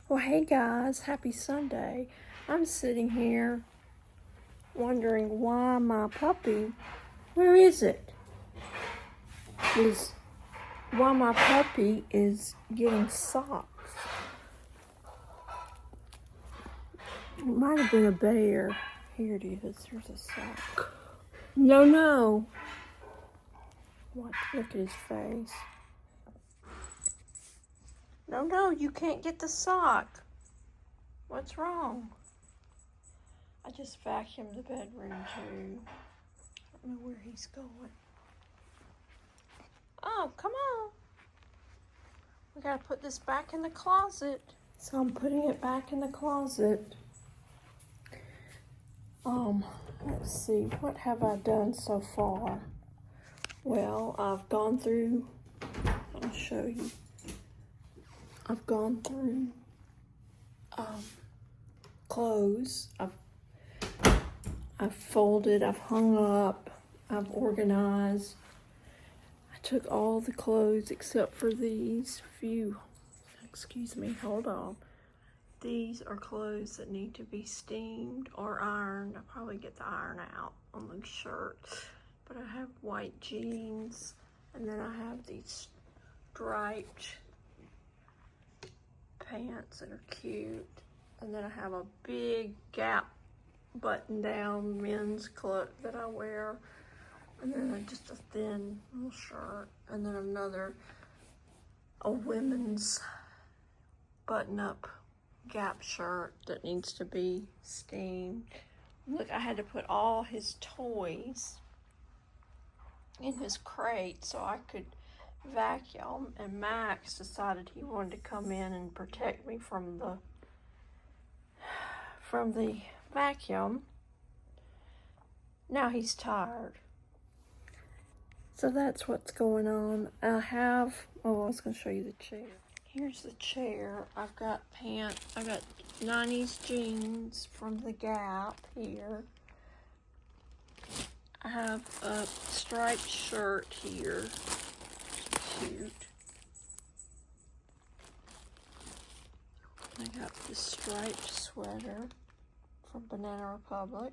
Well, hey guys, happy Sunday. I'm sitting here wondering why my puppy, where is it? Why my puppy is getting socks. It might have been a bear. Here it is, there's a sock. No. What? Look at his face. No, you can't get the sock. What's wrong? I just vacuumed the bedroom too. I don't know where he's going. Oh, come on. We gotta put this back in the closet. So I'm putting it back in the closet. Let's see, what have I done so far? Well, I've gone through, I'll show you. I've gone through clothes. I've folded, I've hung up, I've organized. I took all the clothes except for these few. Excuse me, hold on. These are clothes that need to be steamed or ironed. I'll probably get the iron out on the shirt. But I have white jeans, and then I have these striped pants that are cute. And then I have a big Gap button-down men's cloak that I wear. And then just a thin little shirt. And then a women's button-up Gap shirt that needs to be steamed. Look, I had to put all his toys in his crate so I could vacuum, and Max decided he wanted to come in and protect me from the vacuum. Now he's tired. So that's what's going on. I was going to show you the chair. Here's the chair. I've got pants. I got 90s jeans from the Gap here. I have a striped shirt here. Cute. I got this striped sweater from Banana Republic.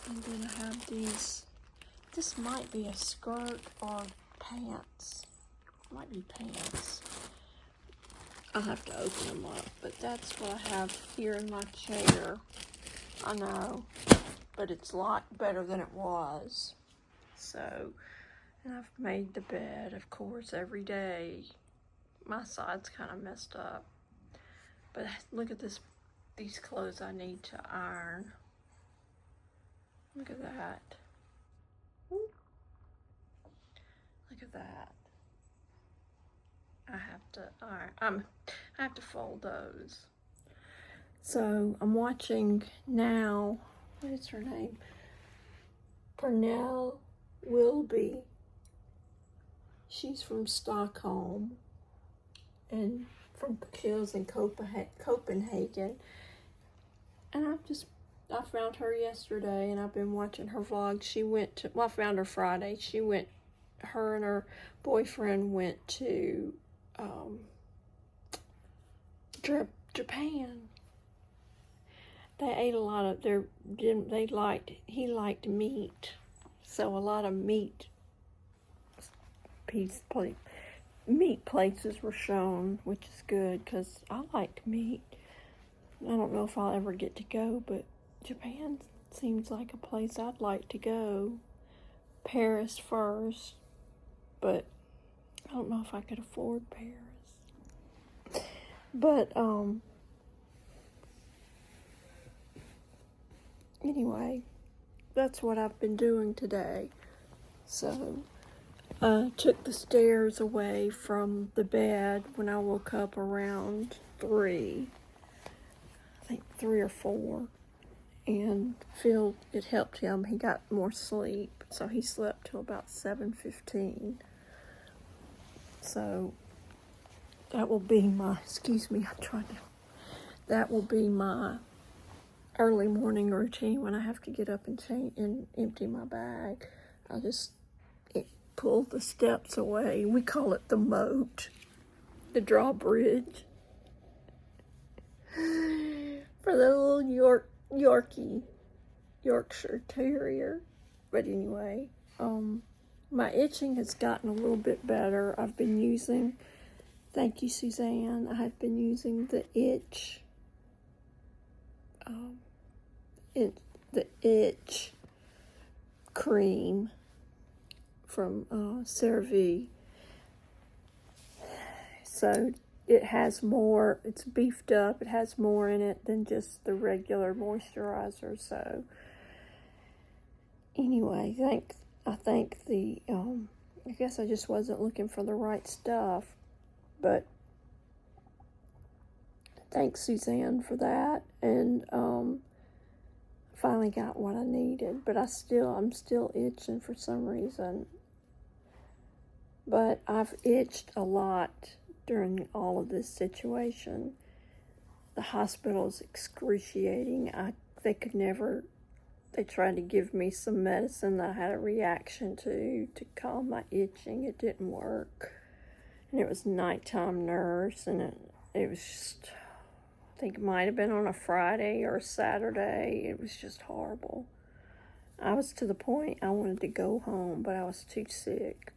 And then I have these. This might be a skirt or pants. Might be pants. I'll have to open them up, but that's what I have here in my chair. I know, but it's a lot better than it was. So, and I've made the bed, of course, every day. My side's kind of messed up, but look at these clothes I need to iron. Look at that. Look at that. I have to fold those. So I'm watching now, what is her name? Pernell Wilby. She's from Stockholm and she lives in Copenhagen. And I found her yesterday and I've been watching her vlog. I found her Friday. Her and her boyfriend went to Japan. They ate a lot of he liked meat. So a lot of meat places were shown, which is good because I like meat. I don't know if I'll ever get to go, but Japan seems like a place I'd like to go. Paris first, but I don't know if I could afford Paris. But anyway, that's what I've been doing today. So I took the stairs away from the bed when I woke up around 3. I think 3 or 4. And Phil, it helped him. He got more sleep. So he slept till about 7:15. So that will be that will be my early morning routine when I have to get up and change and empty my bag. I'll just pull the steps away. We call it the moat. the drawbridge for the little Yorkshire Terrier. But anyway, my itching has gotten a little bit better. I've been using, thank you, Suzanne, I have been using the itch, the itch cream from CeraVe. So it has more, it's beefed up, it has more in it than just the regular moisturizer. So anyway, I think I guess I just wasn't looking for the right stuff, but thanks, Suzanne, for that. And finally got what I needed, but I'm still itching for some reason. But I've itched a lot during all of this situation. The hospital is excruciating. They tried to give me some medicine that I had a reaction to calm my itching. It didn't work. And it was nighttime nurse, and it was just, I think it might have been on a Friday or a Saturday. It was just horrible. I was to the point I wanted to go home, but I was too sick.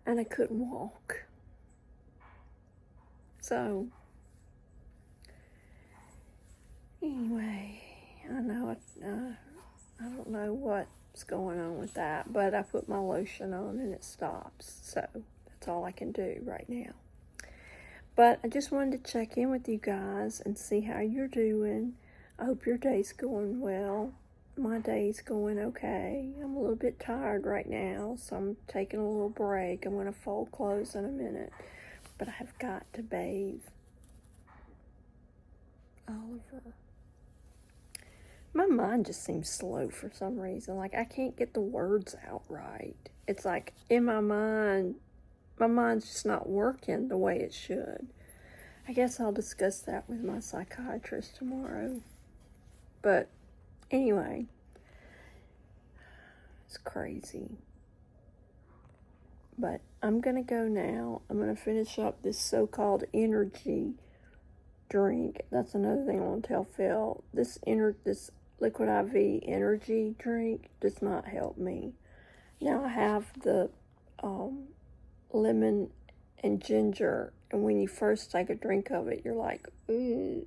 And I couldn't walk. So, anyway, I know I don't know what's going on with that, but I put my lotion on and it stops. So, that's all I can do right now. But I just wanted to check in with you guys and see how you're doing. I hope your day's going well. My day's going okay. I'm a little bit tired right now, so I'm taking a little break. I'm going to fold clothes in a minute, but I have got to bathe Oliver. My mind just seems slow for some reason. Like, I can't get the words out right. It's like, in my mind's just not working the way it should. I guess I'll discuss that with my psychiatrist tomorrow. But anyway, it's crazy. But I'm going to go now. I'm going to finish up this so-called energy drink. That's another thing I want to tell Phil. This Liquid IV energy drink does not help me. Now I have the lemon and ginger, and when you first take a drink of it, you're like, ooh.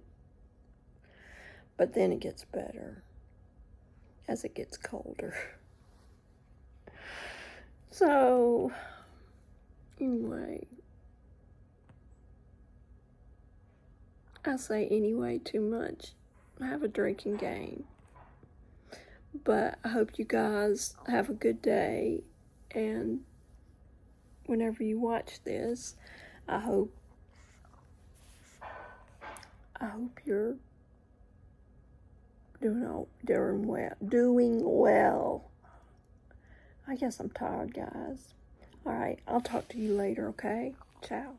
But then it gets better as it gets colder. So, anyway, I say anyway too much. I have a drinking game. But I hope you guys have a good day, and whenever you watch this, I hope you're doing well. I guess I'm tired, guys. All right, I'll talk to you later, okay? Ciao.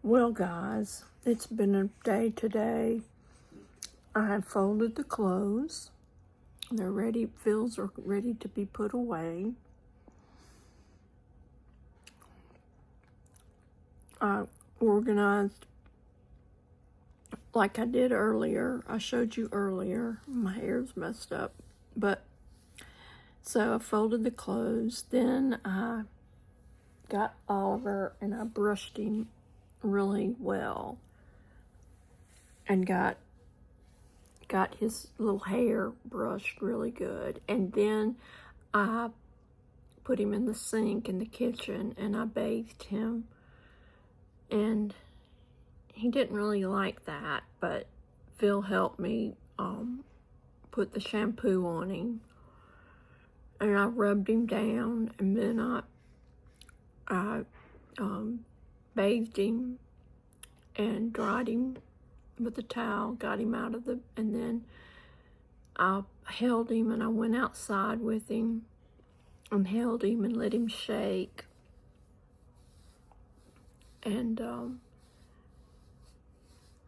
Well, guys, it's been a day today. I have folded the clothes. They're ready. Fills are ready to be put away. I organized like I did earlier. I showed you earlier. My hair's messed up. But, so I folded the clothes. Then I got Oliver and I brushed him really well. And got his little hair brushed really good. And then I put him in the sink in the kitchen and I bathed him. And he didn't really like that, but Phil helped me put the shampoo on him. And I rubbed him down, and then I bathed him and dried him with a towel, got him out of and then I held him and I went outside with him and held him and let him shake. And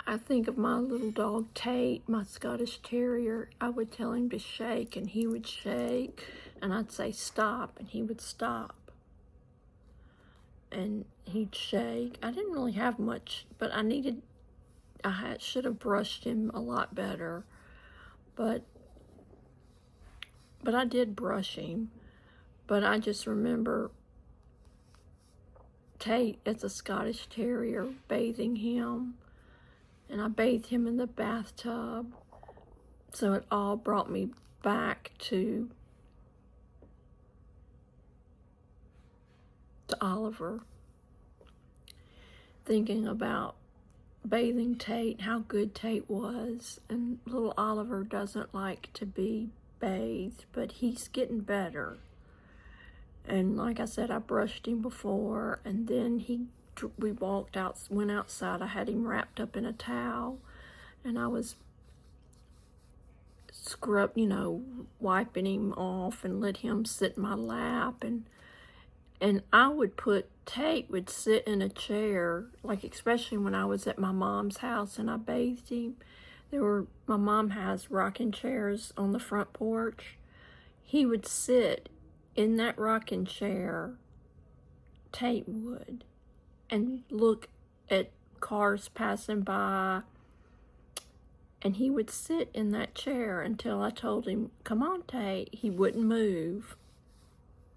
I think of my little dog Tate, my Scottish Terrier. I would tell him to shake and he would shake, and I'd say stop and he would stop. and he'd shake. I didn't really have much, but should have brushed him a lot better, but I did brush him. But I just remember Tate, as a Scottish Terrier, bathing him, and I bathed him in the bathtub. So it all brought me back to Oliver, thinking about bathing Tate, how good Tate was. And little Oliver doesn't like to be bathed, but he's getting better. And like I said, I brushed him before, and then we went outside. I had him wrapped up in a towel, and I was wiping him off and let him sit in my lap. And Tate would sit in a chair, like especially when I was at my mom's house and I bathed him. My mom has rocking chairs on the front porch. He would sit in that rocking chair, Tate would, and look at cars passing by, and he would sit in that chair until I told him, "Come on, Tate." He wouldn't move.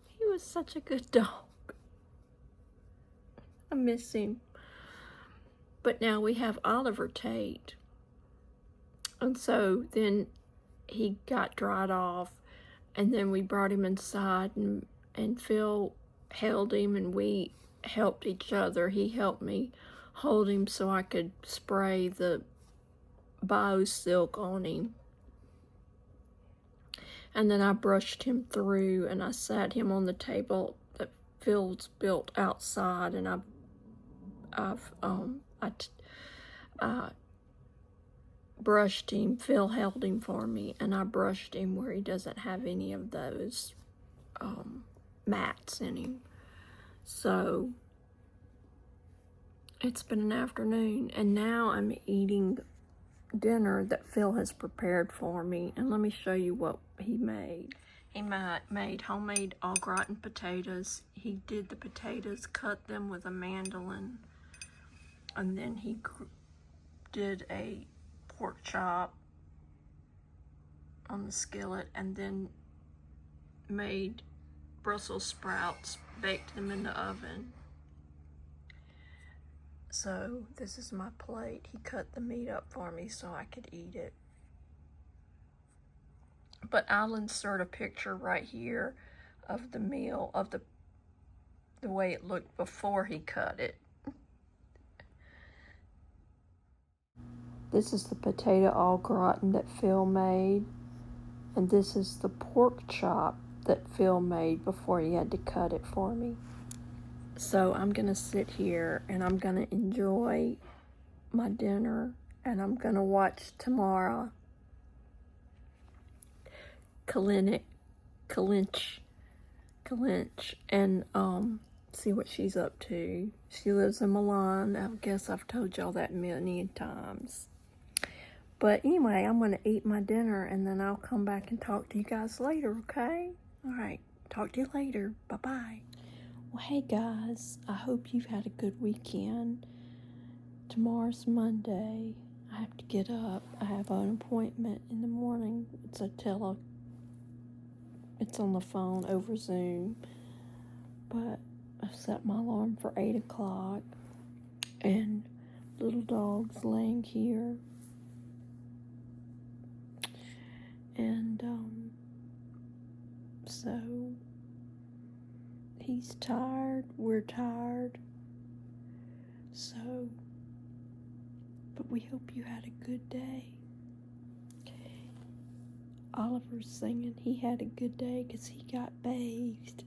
He was such a good dog. I miss him. But now we have Oliver Tate. And so then he got dried off, and then we brought him inside, and Phil held him, and we helped each other. He helped me hold him so I could spray the BioSilk on him. And then I brushed him through, and I sat him on the table that Phil's built outside, and I brushed him. Phil held him for me, and I brushed him where he doesn't have any of those mats in him. So it's been an afternoon, and now I'm eating dinner that Phil has prepared for me, and let me show you what he made. He made homemade au gratin potatoes. He did the potatoes, cut them with a mandolin, and then he did a pork chop on the skillet, and then made Brussels sprouts, baked them in the oven. So this is my plate. He cut the meat up for me so I could eat it. But I'll insert a picture right here of the meal, of the way it looked before he cut it. This is the potato au gratin that Phil made, and this is the pork chop that Phil made before he had to cut it for me. So I'm gonna sit here and I'm gonna enjoy my dinner, and I'm gonna watch Tamara Kalinch, and see what she's up to. She lives in Milan. I guess I've told y'all that many times. But anyway, I'm going to eat my dinner, and then I'll come back and talk to you guys later, okay? All right, talk to you later. Bye-bye. Well, hey, guys. I hope you've had a good weekend. Tomorrow's Monday. I have to get up. I have an appointment in the morning. It's on the phone over Zoom. But I've set my alarm for 8 o'clock, and little dog's laying here. And so he's tired, we're tired. So, but we hope you had a good day. Oliver's singing he had a good day because he got bathed,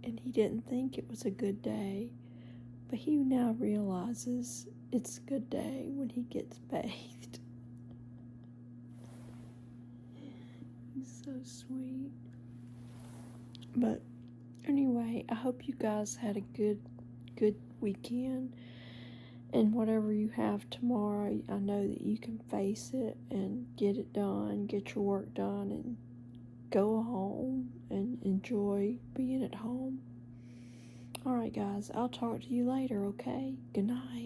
and he didn't think it was a good day, but he now realizes it's a good day when he gets bathed. He's so sweet. But anyway, I hope you guys had a good weekend, and whatever you have tomorrow, I know that you can face it and get it done, get your work done, and go home and enjoy being at home. Alright, guys, I'll talk to you later, okay? Good night.